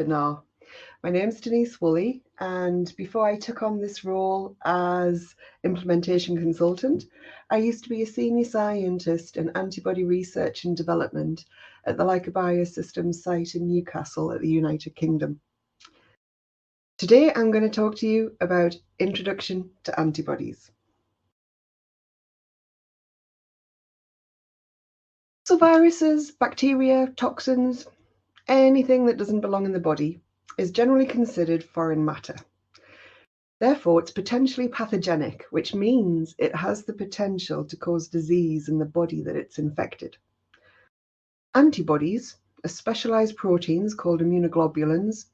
webinar. My name's Denise Woolley, and before I took on this role as implementation consultant, I used to be a senior scientist in antibody research and development at the Leica Biosystems site in Newcastle at the United Kingdom. Today I'm going to talk to you about introduction to antibodies. So viruses, bacteria, toxins, anything that doesn't belong in the body is generally considered foreign matter. Therefore, it's potentially pathogenic, which means it has the potential to cause disease in the body that it's infected. Antibodies are specialized proteins called immunoglobulins,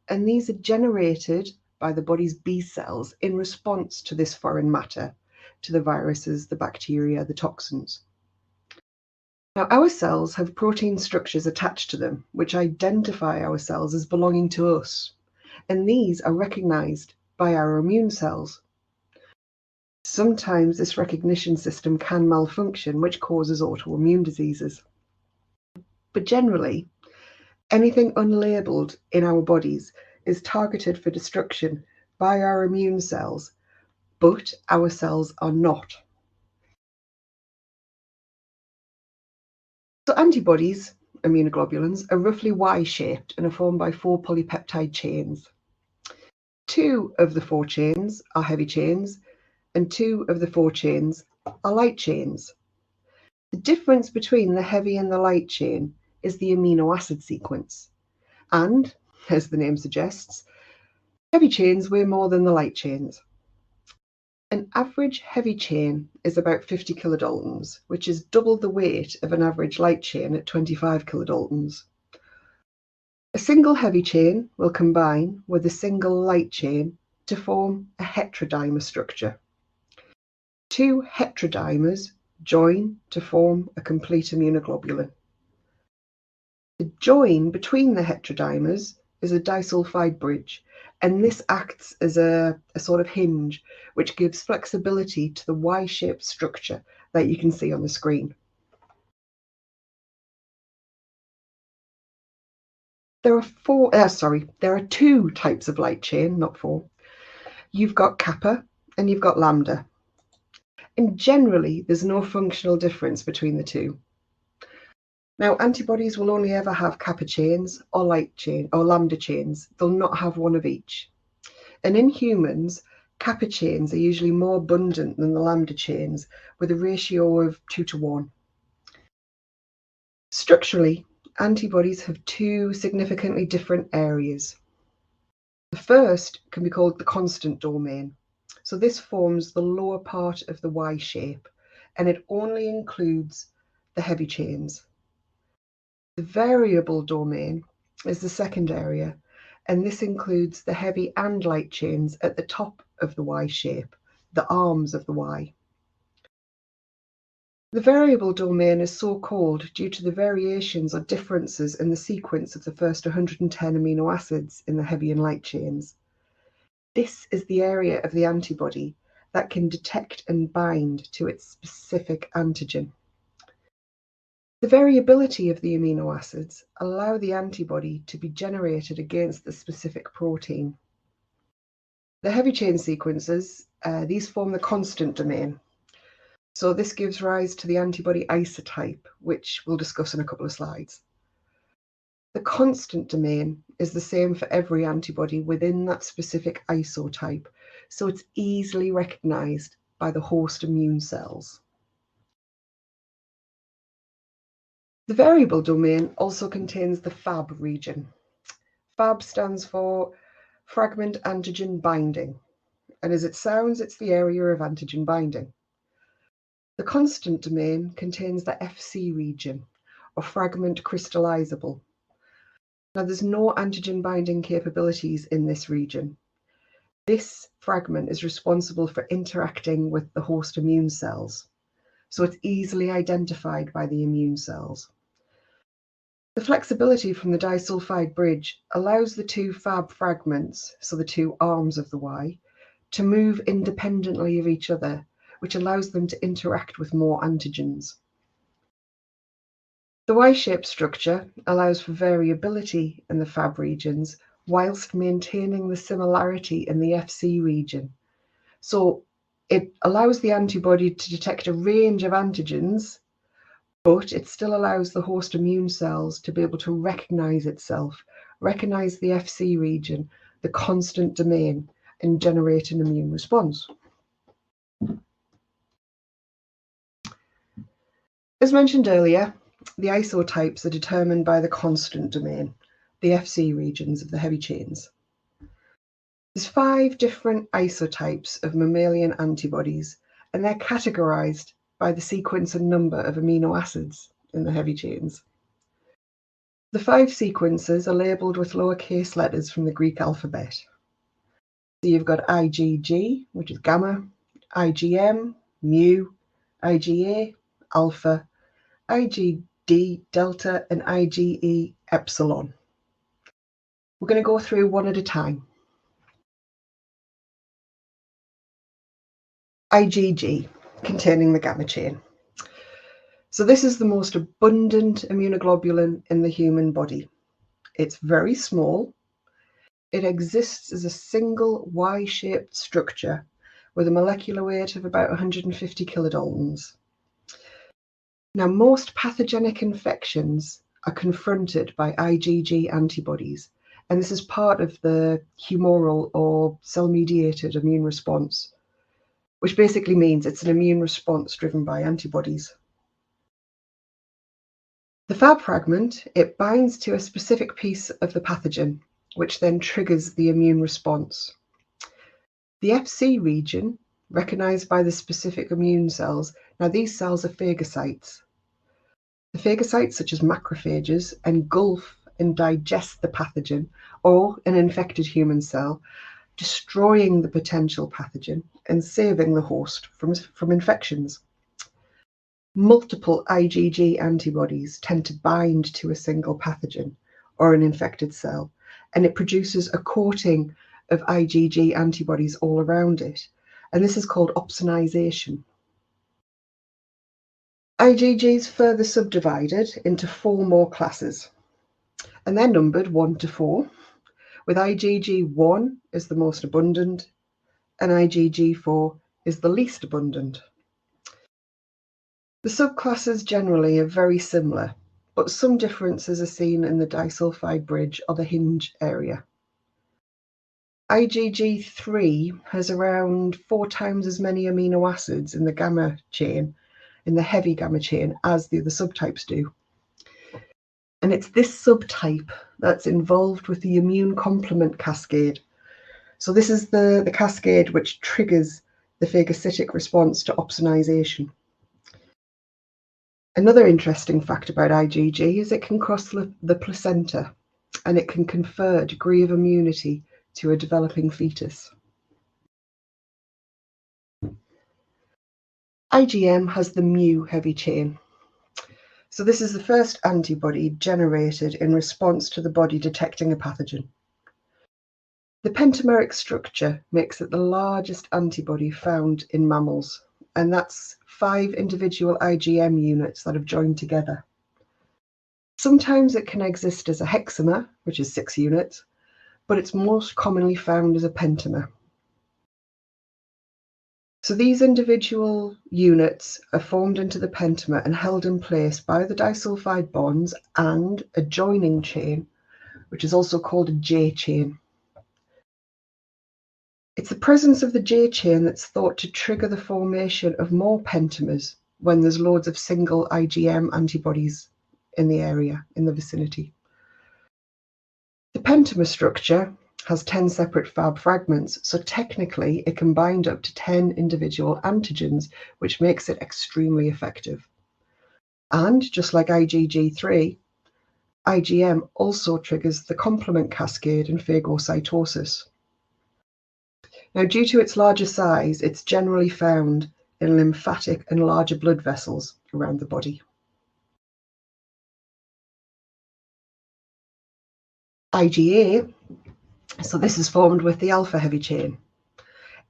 and these are generated by the body's B cells in response to this foreign matter, to the viruses, the bacteria, the toxins. Now, our cells have protein structures attached to them, which identify our cells as belonging to us, and these are recognized by our immune cells. Sometimes this recognition system can malfunction, which causes autoimmune diseases. But generally, anything unlabeled in our bodies is targeted for destruction by our immune cells, but our cells are not. So antibodies, immunoglobulins, are roughly Y-shaped and are formed by 4 polypeptide chains. 2 of the 4 chains are heavy chains, and 2 of the 4 chains are light chains. The difference between the heavy and the light chain is the amino acid sequence. And, as the name suggests, heavy chains weigh more than the light chains. An average heavy chain is about 50 kilodaltons, which is double the weight of an average light chain at 25 kilodaltons. A single heavy chain will combine with a single light chain to form a heterodimer structure. 2 heterodimers join to form a complete immunoglobulin. The join between the heterodimers is a disulfide bridge, and this acts as a sort of hinge which gives flexibility to the Y-shaped structure that you can see on the screen. There are 2 types of light chain, not 4. You've got kappa and you've got lambda. And generally, there's no functional difference between the 2. Now, antibodies will only ever have kappa chains or light chain or lambda chains. They'll not have one of each. And in humans, kappa chains are usually more abundant than the lambda chains, with a ratio of 2 to 1. Structurally, antibodies have 2 significantly different areas. The first can be called the constant domain. So this forms the lower part of the Y shape, and it only includes the heavy chains. The variable domain is the second area, and this includes the heavy and light chains at the top of the Y shape, the arms of the Y. The variable domain is so called due to the variations or differences in the sequence of the first 110 amino acids in the heavy and light chains. This is the area of the antibody that can detect and bind to its specific antigen. The variability of the amino acids allow the antibody to be generated against the specific protein. The heavy chain sequences, these form the constant domain. So this gives rise to the antibody isotype, which we'll discuss in a couple of slides. The constant domain is the same for every antibody within that specific isotype, so it's easily recognized by the host immune cells. The variable domain also contains the Fab region. Fab stands for fragment antigen binding, and as it sounds, it's the area of antigen binding. The constant domain contains the FC region, or fragment crystallizable. Now, there's no antigen binding capabilities in this region. This fragment is responsible for interacting with the host immune cells, so it's easily identified by the immune cells. The flexibility from the disulfide bridge allows the 2 Fab fragments, so the 2 arms of the Y, to move independently of each other, which allows them to interact with more antigens. The Y-shaped structure allows for variability in the Fab regions whilst maintaining the similarity in the FC region. So it allows the antibody to detect a range of antigens, but it still allows the host immune cells to be able to recognize itself, recognize the FC region, the constant domain, and generate an immune response. As mentioned earlier, the isotypes are determined by the constant domain, the FC regions of the heavy chains. There's 5 different isotypes of mammalian antibodies, and they're categorized by the sequence and number of amino acids in the heavy chains. The 5 sequences are labeled with lowercase letters from the Greek alphabet. So you've got IgG, which is gamma, IgM, mu, IgA, alpha, IgD, delta, and IgE, epsilon. We're going to go through one at a time. IgG, containing the gamma chain. So this is the most abundant immunoglobulin in the human body. It's very small. It exists as a single Y-shaped structure with a molecular weight of about 150 kilodaltons. Now, most pathogenic infections are confronted by IgG antibodies, and this is part of the humoral or cell-mediated immune response, which basically means it's an immune response driven by antibodies. The Fab fragment, it binds to a specific piece of the pathogen, which then triggers the immune response. The FC region, recognized by the specific immune cells, now these cells are phagocytes. The phagocytes, such as macrophages, engulf and digest the pathogen or an infected human cell, destroying the potential pathogen and saving the host from infections. Multiple IgG antibodies tend to bind to a single pathogen or an infected cell, and it produces a coating of IgG antibodies all around it, and this is called opsonization. IgG is further subdivided into 4 more classes, and they're numbered 1 to 4, with IgG1 is the most abundant, and IgG4 is the least abundant. The subclasses generally are very similar, but some differences are seen in the disulfide bridge or the hinge area. IgG3 has around 4 times as many amino acids in the gamma chain, in the heavy gamma chain, as the other subtypes do. And it's this subtype that's involved with the immune complement cascade. So this is the cascade which triggers the phagocytic response to opsonization. Another interesting fact about IgG is it can cross the placenta, and it can confer a degree of immunity to a developing fetus. IgM has the mu heavy chain. So this is the first antibody generated in response to the body detecting a pathogen. The pentameric structure makes it the largest antibody found in mammals, and that's 5 individual IgM units that have joined together. Sometimes it can exist as a hexamer, which is 6 units, but it's most commonly found as a pentamer. So these individual units are formed into the pentamer and held in place by the disulfide bonds and a joining chain, which is also called a J chain. It's the presence of the J chain that's thought to trigger the formation of more pentamers when there's loads of single IgM antibodies in the area, in the vicinity. The pentamer structure has 10 separate Fab fragments, so technically it can bind up to 10 individual antigens, which makes it extremely effective. And just like IgG3, IgM also triggers the complement cascade in phagocytosis. Now, due to its larger size, it's generally found in lymphatic and larger blood vessels around the body. IgA, so this is formed with the alpha heavy chain.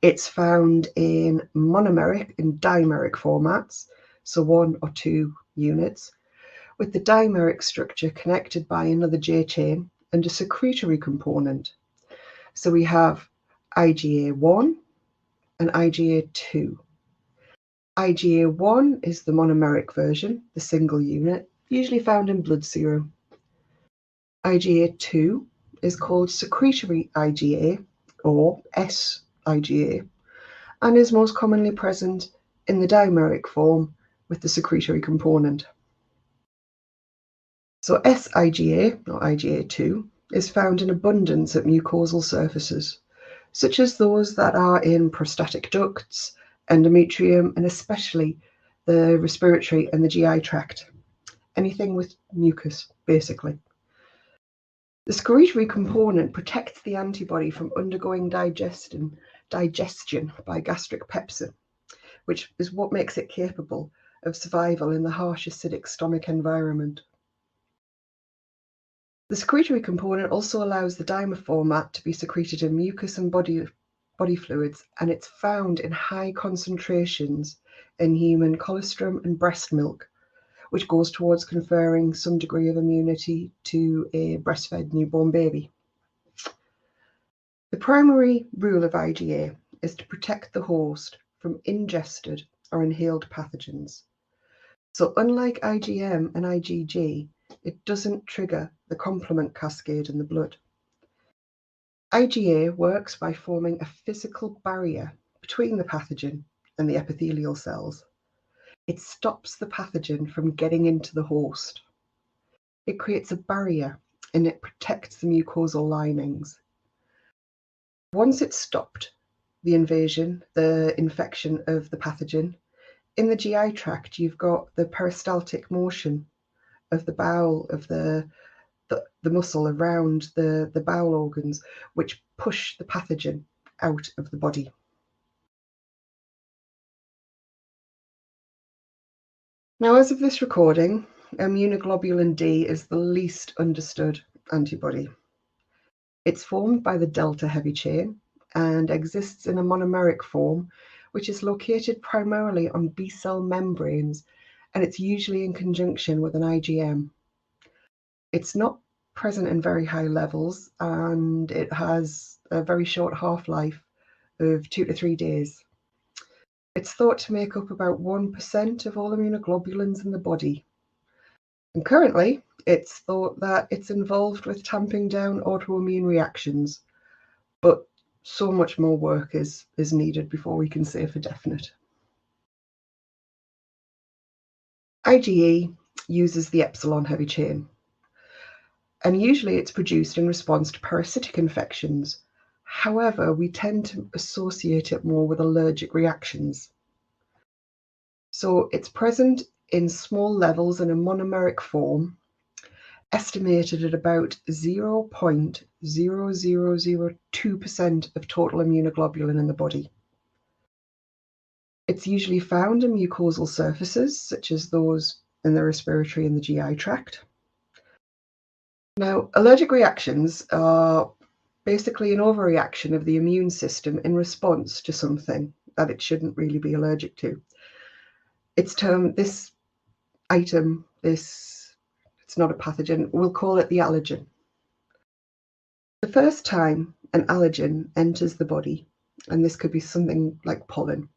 It's found in monomeric and dimeric formats, so 1 or 2 units, with the dimeric structure connected by another J chain and a secretory component. So we have IgA1 and IgA2. IgA1 is the monomeric version, the single unit, usually found in blood serum. IgA2 is called secretory IgA or S-IgA and is most commonly present in the dimeric form with the secretory component. So S-IgA or IgA2 is found in abundance at mucosal surfaces, such as those that are in prostatic ducts, endometrium, and especially the respiratory and the GI tract. Anything with mucus, basically. The secretory component protects the antibody from undergoing digestion by gastric pepsin, which is what makes it capable of survival in the harsh acidic stomach environment. The secretory component also allows the dimer format to be secreted in mucus and body fluids, and it's found in high concentrations in human colostrum and breast milk, which goes towards conferring some degree of immunity to a breastfed newborn baby. The primary rule of IgA is to protect the host from ingested or inhaled pathogens. So unlike IgM and IgG, it doesn't trigger the complement cascade in the blood. IgA works by forming a physical barrier between the pathogen and the epithelial cells. It stops the pathogen from getting into the host. It creates a barrier and it protects the mucosal linings. Once it's stopped the invasion, the infection of the pathogen, in the GI tract you've got the peristaltic motion of the bowel, of the muscle around the bowel organs, which push the pathogen out of the body. Now, as of this recording, immunoglobulin D is the least understood antibody. It's formed by the delta heavy chain and exists in a monomeric form, which is located primarily on B cell membranes, and it's usually in conjunction with an IgM. It's not present in very high levels, and it has a very short half-life of 2 to 3 days. It's thought to make up about 1% of all immunoglobulins in the body. And currently, it's thought that it's involved with tamping down autoimmune reactions, but so much more work is needed before we can say for definite. IgE uses the epsilon heavy chain, and usually it's produced in response to parasitic infections. However, we tend to associate it more with allergic reactions. So it's present in small levels in a monomeric form, estimated at about 0.0002% of total immunoglobulin in the body. It's usually found in mucosal surfaces, such as those in the respiratory and the GI tract. Now, allergic reactions are basically an overreaction of the immune system in response to something that it shouldn't really be allergic to. It's termed, this item, it's not a pathogen, we'll call it the allergen. The first time an allergen enters the body, and this could be something like pollen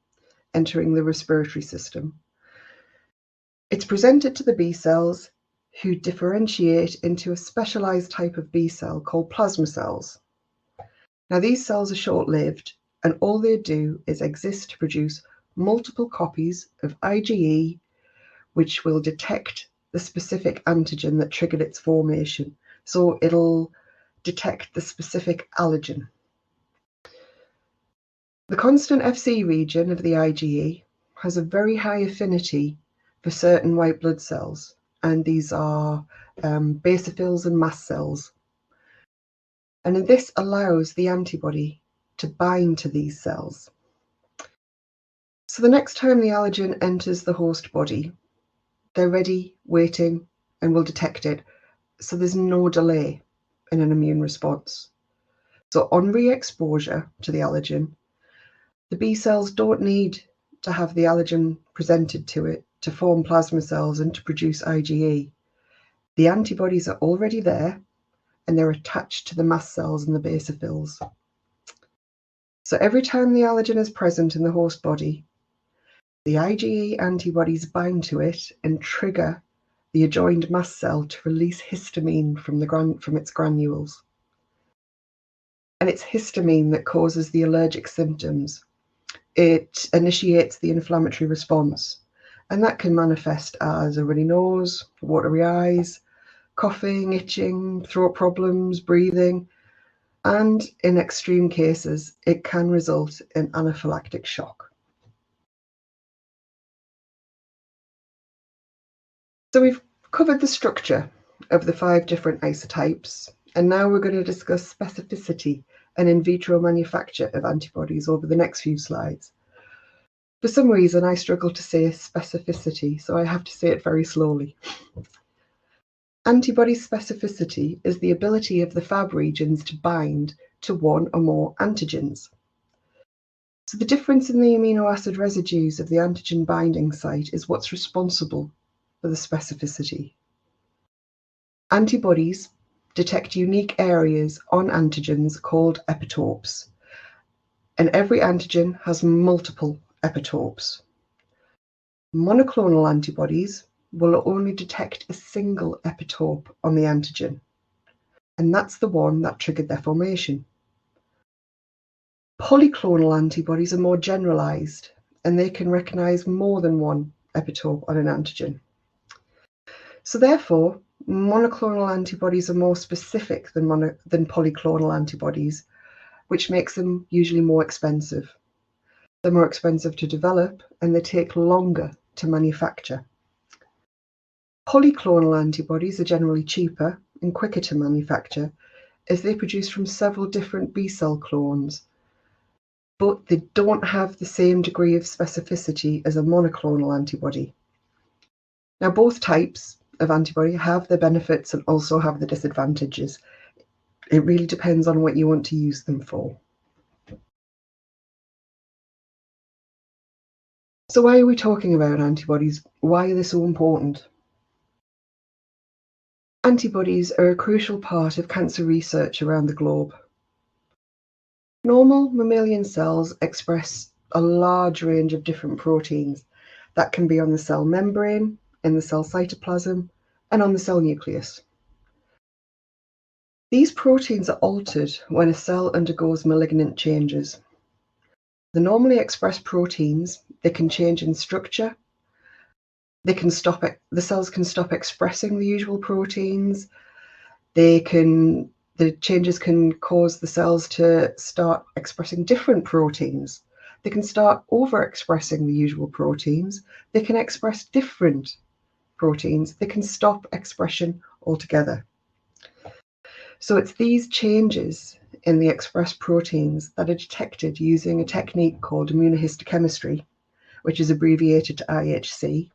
entering the respiratory system, it's presented to the B cells, who differentiate into a specialized type of B cell called plasma cells. Now, these cells are short-lived, and all they do is exist to produce multiple copies of IgE, which will detect the specific antigen that triggered its formation. So it'll detect the specific allergen. The constant Fc region of the IgE has a very high affinity for certain white blood cells, and these are basophils and mast cells. And this allows the antibody to bind to these cells. So the next time the allergen enters the host body, they're ready, waiting, and will detect it. So there's no delay in an immune response. So on re-exposure to the allergen, the B cells don't need to have the allergen presented to it to form plasma cells and to produce IgE. The antibodies are already there and they're attached to the mast cells and the basophils. So every time the allergen is present in the host body, the IgE antibodies bind to it and trigger the adjoined mast cell to release histamine from its granules. And it's histamine that causes the allergic symptoms. It initiates the inflammatory response, and that can manifest as a runny nose, watery eyes, coughing, itching, throat problems, breathing, and in extreme cases, it can result in anaphylactic shock. So we've covered the structure of the 5 different isotypes, and now we're going to discuss specificity and in vitro manufacture of antibodies over the next few slides. For some reason, I struggle to say specificity, so I have to say it very slowly. Antibody specificity is the ability of the Fab regions to bind to one or more antigens. So the difference in the amino acid residues of the antigen binding site is what's responsible for the specificity. Antibodies detect unique areas on antigens called epitopes, and every antigen has multiple epitopes. Monoclonal antibodies will only detect a single epitope on the antigen, and that's the one that triggered their formation. Polyclonal antibodies are more generalized, and they can recognize more than one epitope on an antigen. So therefore, monoclonal antibodies are more specific than polyclonal antibodies, which makes them usually more expensive. They're more expensive to develop, and they take longer to manufacture. Polyclonal antibodies are generally cheaper and quicker to manufacture, as they produce from several different B-cell clones, but they don't have the same degree of specificity as a monoclonal antibody. Now, both types of antibody have their benefits and also have the disadvantages. It really depends on what you want to use them for. So why are we talking about antibodies? Why are they so important? Antibodies are a crucial part of cancer research around the globe. Normal mammalian cells express a large range of different proteins that can be on the cell membrane, in the cell cytoplasm, and on the cell nucleus. These proteins are altered when a cell undergoes malignant changes. The normally expressed proteins, they can change in structure. The cells can stop expressing the usual proteins. The changes can cause the cells to start expressing different proteins. They can start overexpressing the usual proteins. They can express different proteins. They can stop expression altogether. So it's these changes in the expressed proteins that are detected using a technique called immunohistochemistry, which is abbreviated to IHC,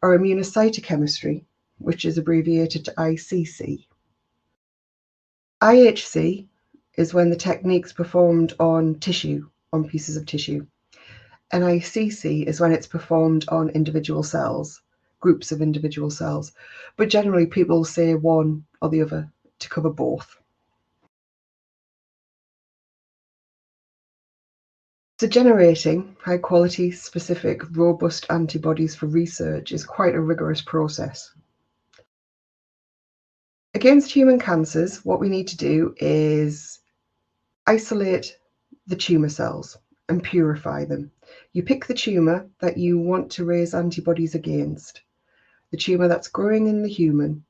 or immunocytochemistry, which is abbreviated to ICC. IHC is when the technique's performed on tissue, on pieces of tissue, and ICC is when it's performed on individual cells, groups of individual cells, but generally people say one or the other to cover both. So generating high-quality, specific, robust antibodies for research is quite a rigorous process. Against human cancers, what we need to do is isolate the tumour cells and purify them. You pick the tumour that you want to raise antibodies against, the tumour that's growing in the human.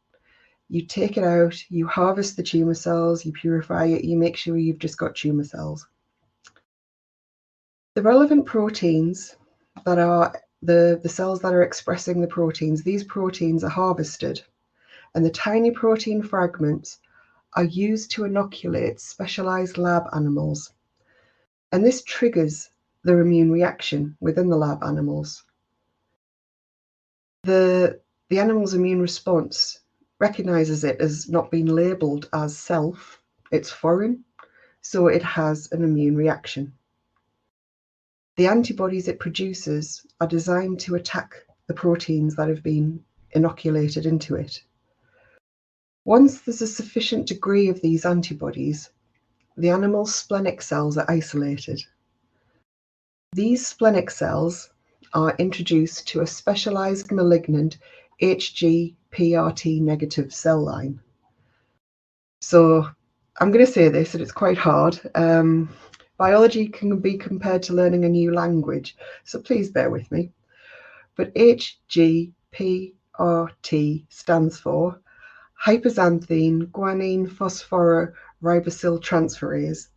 You take it out, you harvest the tumour cells, you purify it, you make sure you've just got tumour cells. The relevant proteins that are the cells that are expressing the proteins, these proteins are harvested, and the tiny protein fragments are used to inoculate specialized lab animals. And this triggers their immune reaction within the lab animals. The animal's immune response recognizes it as not being labeled as self, it's foreign, so it has an immune reaction. The antibodies it produces are designed to attack the proteins that have been inoculated into it. Once there's a sufficient degree of these antibodies, the animal's splenic cells are isolated. These splenic cells are introduced to a specialized malignant HGPRT negative cell line. So I'm going to say this, and it's quite hard. Biology can be compared to learning a new language, so please bear with me. But HGPRT stands for hyperxanthine guanine phosphororibosyl transferase,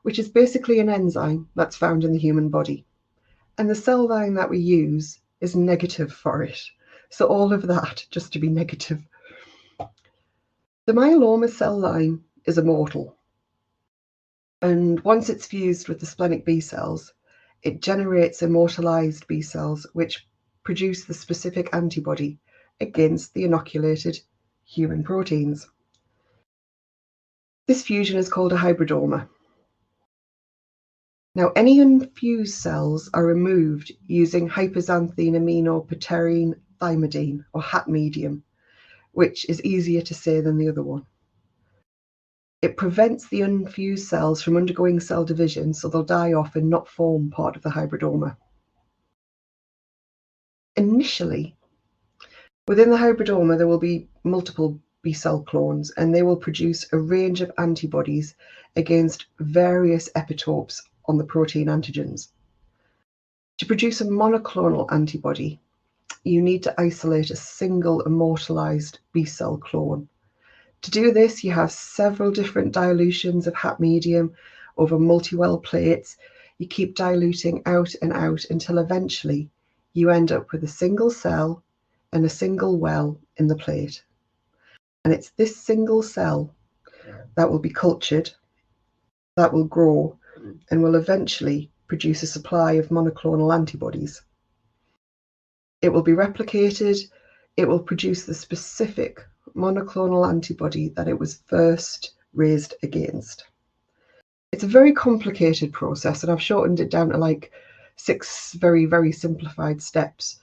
which is basically an enzyme that's found in the human body. And the cell line that we use is negative for it. So all of that just to be negative. The myeloma cell line is immortal. And once it's fused with the splenic B cells, it generates immortalized B cells, which produce the specific antibody against the inoculated human proteins. This fusion is called a hybridoma. Now, any unfused cells are removed using hyperxanthine aminopterin thymidine, or HAT medium, which is easier to say than the other one. It prevents the unfused cells from undergoing cell division, so they'll die off and not form part of the hybridoma. Initially, within the hybridoma, there will be multiple B cell clones, and they will produce a range of antibodies against various epitopes on the protein antigens. To produce a monoclonal antibody, you need to isolate a single immortalized B cell clone. To do this, you have several different dilutions of HAT medium over multi-well plates. You keep diluting out and out until eventually you end up with a single cell and a single well in the plate. And it's this single cell that will be cultured, that will grow, and will eventually produce a supply of monoclonal antibodies. It will be replicated, it will produce the specific monoclonal antibody that it was first raised against. It's a very complicated process, and I've shortened it down to like 6 very, very simplified steps,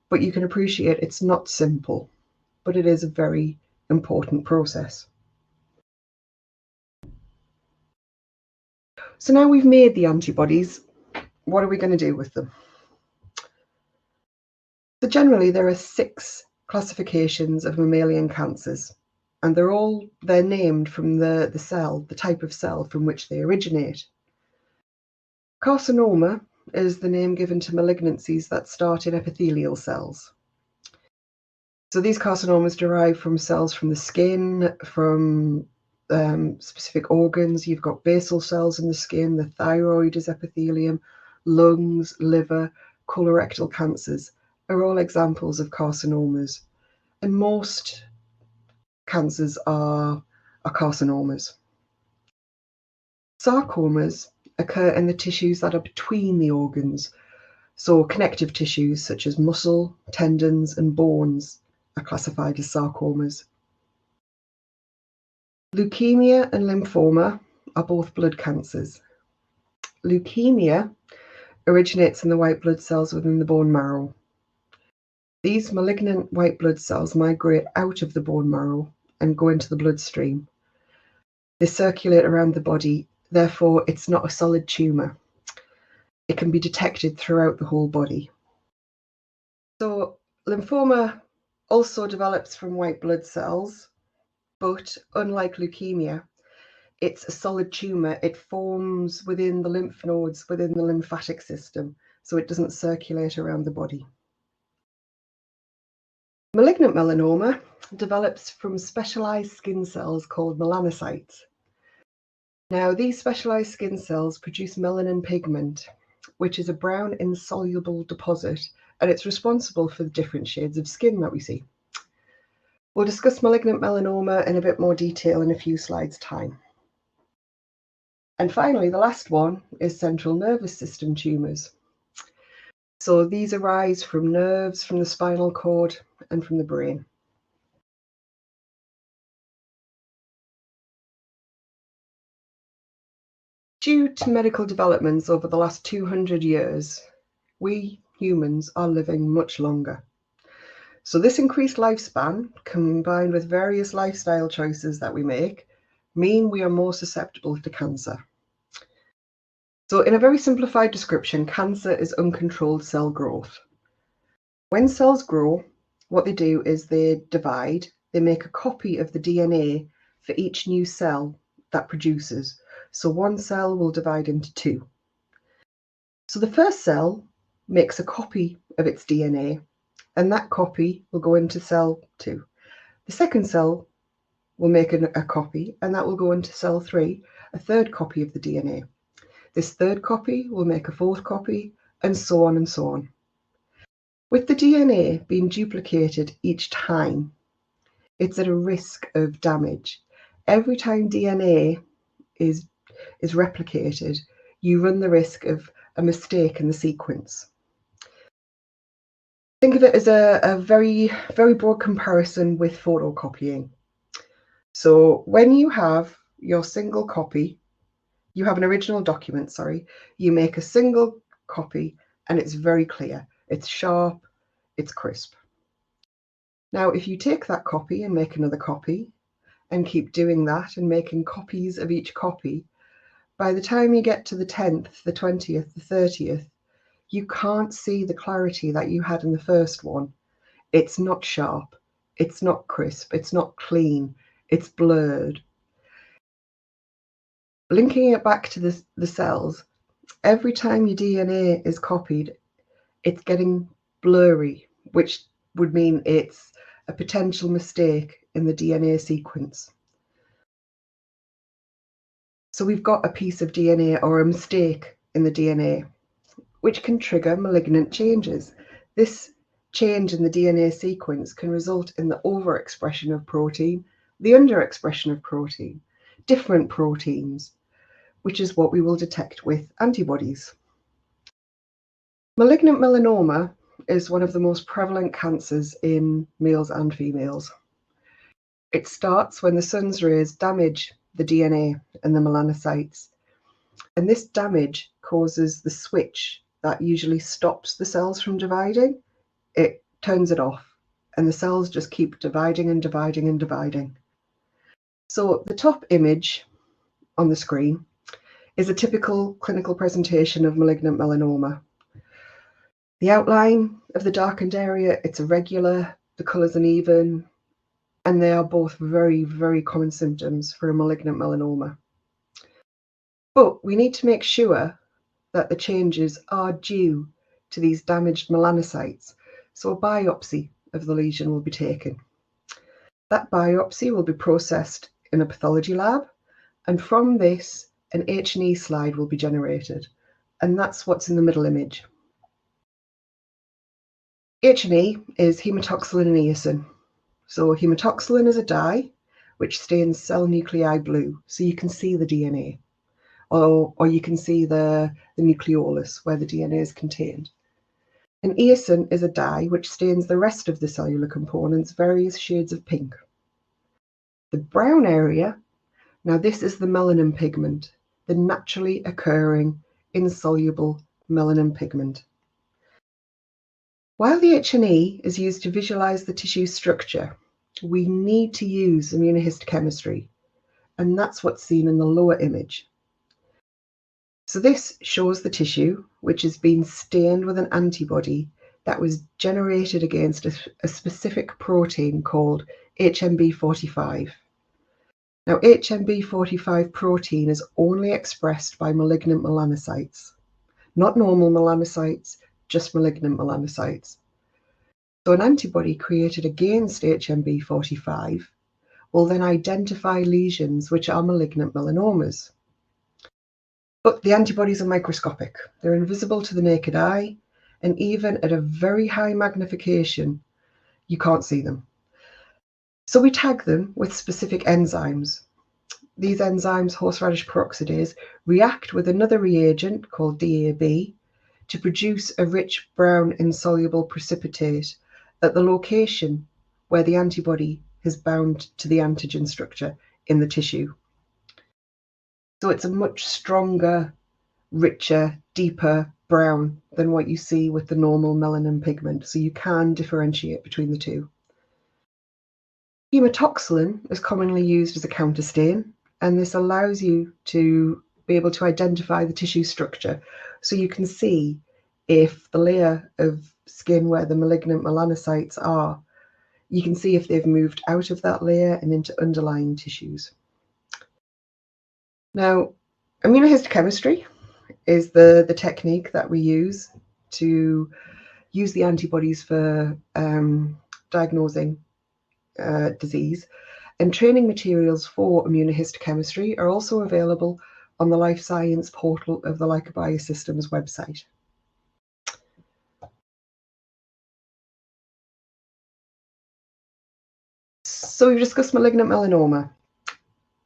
but you can appreciate it's not simple, but it is a very important process. So now we've made the antibodies, what are we going to do with them? So generally there are 6 classifications of mammalian cancers, and they're named from the cell, the type of cell from which they originate. Carcinoma is the name given to malignancies that start in epithelial cells. So these carcinomas derive from cells from the skin, from specific organs. You've got basal cells in the skin, the thyroid is epithelium, lungs, liver, colorectal cancers are all examples of carcinomas. And most cancers are carcinomas. Sarcomas occur in the tissues that are between the organs. So connective tissues such as muscle, tendons, and bones are classified as sarcomas. Leukemia and lymphoma are both blood cancers. Leukemia originates in the white blood cells within the bone marrow. These malignant white blood cells migrate out of the bone marrow and go into the bloodstream. They circulate around the body, therefore it's not a solid tumour. It can be detected throughout the whole body. So lymphoma also develops from white blood cells, but unlike leukemia, it's a solid tumour. It forms within the lymph nodes, within the lymphatic system, so it doesn't circulate around the body. Malignant melanoma develops from specialized skin cells called melanocytes. Now, these specialized skin cells produce melanin pigment, which is a brown insoluble deposit, and it's responsible for the different shades of skin that we see. We'll discuss malignant melanoma in a bit more detail in a few slides' time. And finally, the last one is central nervous system tumours. So these arise from nerves, from the spinal cord, and from the brain. Due to medical developments over the last 200 years, we humans are living much longer. So this increased lifespan, combined with various lifestyle choices that we make, mean we are more susceptible to cancer. So in a very simplified description, cancer is uncontrolled cell growth. When cells grow, what they do is they divide, they make a copy of the DNA for each new cell that produces. So one cell will divide into two. So the first cell makes a copy of its DNA, and that copy will go into cell 2. The second cell will make a copy, and that will go into cell 3, a third copy of the DNA. This third copy will make a fourth copy, and so on and so on. With the DNA being duplicated each time, it's at a risk of damage. Every time DNA is replicated, you run the risk of a mistake in the sequence. Think of it as a very, very broad comparison with photocopying. So when you have your single copy, you have an original document, you make a single copy and it's very clear. It's sharp, it's crisp. Now, if you take that copy and make another copy and keep doing that and making copies of each copy, by the time you get to the 10th, the 20th, the 30th, you can't see the clarity that you had in the first one. It's not sharp, it's not crisp, it's not clean, it's blurred. Linking it back to the cells, every time your DNA is copied, it's getting blurry, which would mean it's a potential mistake in the DNA sequence. So we've got a piece of DNA or a mistake in the DNA, which can trigger malignant changes. This change in the DNA sequence can result in the overexpression of protein, the underexpression of protein, different proteins, which is what we will detect with antibodies. Malignant melanoma is one of the most prevalent cancers in males and females. It starts when the sun's rays damage the DNA and the melanocytes, and this damage causes the switch that usually stops the cells from dividing. It turns it off, and the cells just keep dividing and dividing and dividing. So the top image on the screen is a typical clinical presentation of malignant melanoma. The outline of the darkened area, it's irregular, the colour's uneven, and they are both very, very common symptoms for a malignant melanoma. But we need to make sure that the changes are due to these damaged melanocytes, so a biopsy of the lesion will be taken. That biopsy will be processed in a pathology lab, and from this an H&E slide will be generated, and that's what's in the middle image. H&E is hematoxylin and eosin. So hematoxylin is a dye which stains cell nuclei blue, so you can see the DNA, or you can see the nucleolus where the DNA is contained. And eosin is a dye which stains the rest of the cellular components various shades of pink. The brown area, now this is the melanin pigment, the naturally occurring insoluble melanin pigment. While the H&E is used to visualize the tissue structure, we need to use immunohistochemistry, and that's what's seen in the lower image. So this shows the tissue, which has been stained with an antibody that was generated against a specific protein called HMB45. Now, HMB45 protein is only expressed by malignant melanocytes, not normal melanocytes, just malignant melanocytes. So an antibody created against HMB45 will then identify lesions which are malignant melanomas. But the antibodies are microscopic. They're invisible to the naked eye, and even at a very high magnification, you can't see them. So we tag them with specific enzymes. These enzymes, horseradish peroxidase, react with another reagent called DAB to produce a rich brown insoluble precipitate at the location where the antibody has bound to the antigen structure in the tissue. So it's a much stronger, richer, deeper brown than what you see with the normal melanin pigment, so you can differentiate between the two. Hematoxylin is commonly used as a counterstain, and this allows you to be able to identify the tissue structure, so you can see if the layer of skin where the malignant melanocytes are, you can see if they've moved out of that layer and into underlying tissues. Now, immunohistochemistry is the technique that we use to use the antibodies for diagnosing disease, and training materials for immunohistochemistry are also available on the Life Science portal of the Leica Biosystems website. So we've discussed malignant melanoma,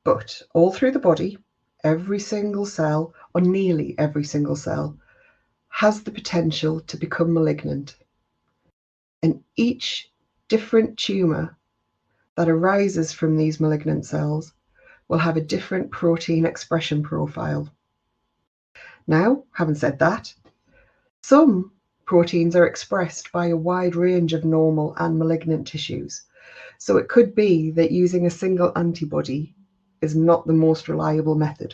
but all through the body, every single cell, or nearly every single cell, has the potential to become malignant. And each different tumour that arises from these malignant cells will have a different protein expression profile. Now, having said that, some proteins are expressed by a wide range of normal and malignant tissues. So it could be that using a single antibody is not the most reliable method.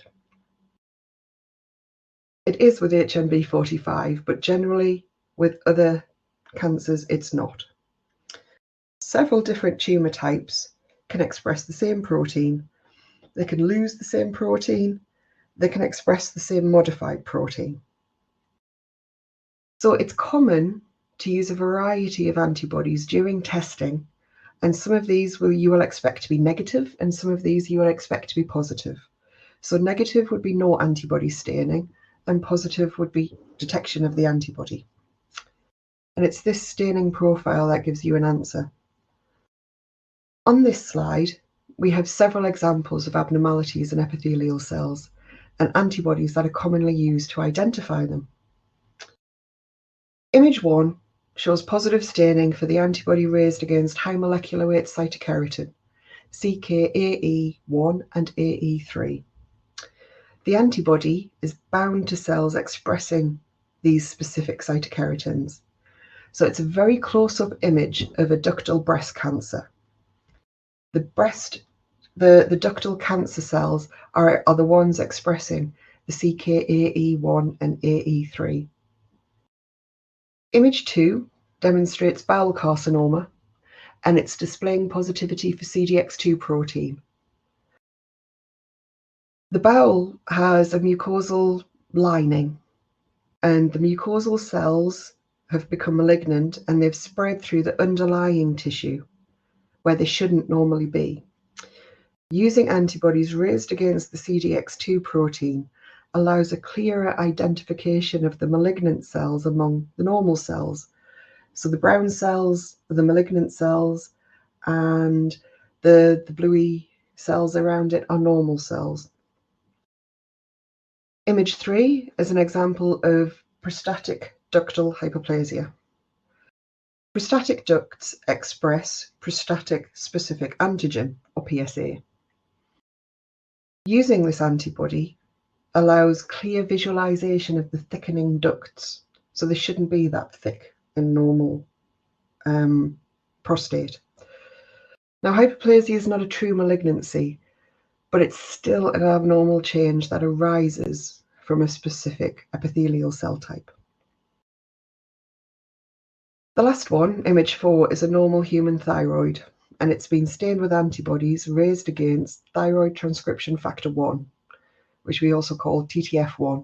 It is with HNB45, but generally with other cancers, it's not. Several different tumour types can express the same protein. They can lose the same protein. They can express the same modified protein. So it's common to use a variety of antibodies during testing, and some of these you will expect to be negative, and some of these you will expect to be positive. So negative would be no antibody staining, and positive would be detection of the antibody. And it's this staining profile that gives you an answer. On this slide, we have several examples of abnormalities in epithelial cells and antibodies that are commonly used to identify them. Image 1 shows positive staining for the antibody raised against high molecular weight cytokeratin, CKAE1 and AE3. The antibody is bound to cells expressing these specific cytokeratins. So it's a very close-up image of a ductal breast cancer. The ductal cancer cells are the ones expressing the CKAE1 and AE3. Image 2 demonstrates bowel carcinoma, and it's displaying positivity for CDX2 protein. The bowel has a mucosal lining, and the mucosal cells have become malignant, and they've spread through the underlying tissue where they shouldn't normally be. Using antibodies raised against the CDX2 protein allows a clearer identification of the malignant cells among the normal cells. So the brown cells are the malignant cells, and the bluey cells around it are normal cells. Image 3 is an example of prostatic ductal hyperplasia. Prostatic ducts express prostatic specific antigen, or PSA. Using this antibody allows clear visualization of the thickening ducts, so they shouldn't be that thick in normal prostate. Now, hyperplasia is not a true malignancy, but it's still an abnormal change that arises from a specific epithelial cell type. The last one, image 4, is a normal human thyroid, and it's been stained with antibodies raised against thyroid transcription factor 1, which we also call TTF1.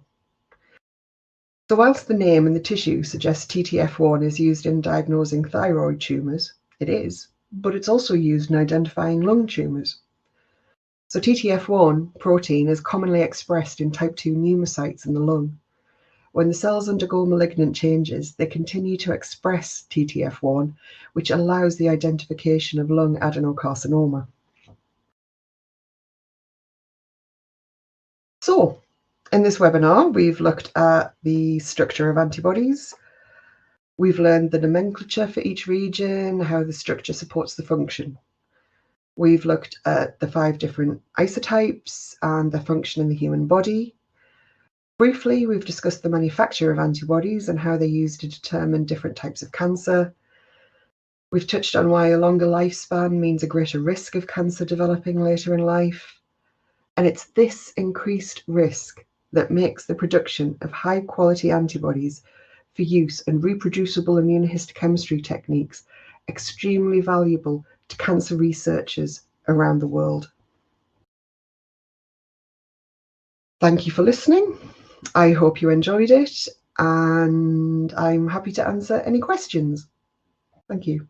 So whilst the name and the tissue suggest TTF1 is used in diagnosing thyroid tumours, it is, but it's also used in identifying lung tumours. So TTF1 protein is commonly expressed in type 2 pneumocytes in the lung. When the cells undergo malignant changes, they continue to express TTF1, which allows the identification of lung adenocarcinoma. So, in this webinar, we've looked at the structure of antibodies. We've learned the nomenclature for each region, how the structure supports the function. We've looked at the 5 different isotypes and their function in the human body. Briefly, we've discussed the manufacture of antibodies and how they're used to determine different types of cancer. We've touched on why a longer lifespan means a greater risk of cancer developing later in life. And it's this increased risk that makes the production of high-quality antibodies for use in reproducible immunohistochemistry techniques extremely valuable to cancer researchers around the world. Thank you for listening. I hope you enjoyed it, and I'm happy to answer any questions. Thank you.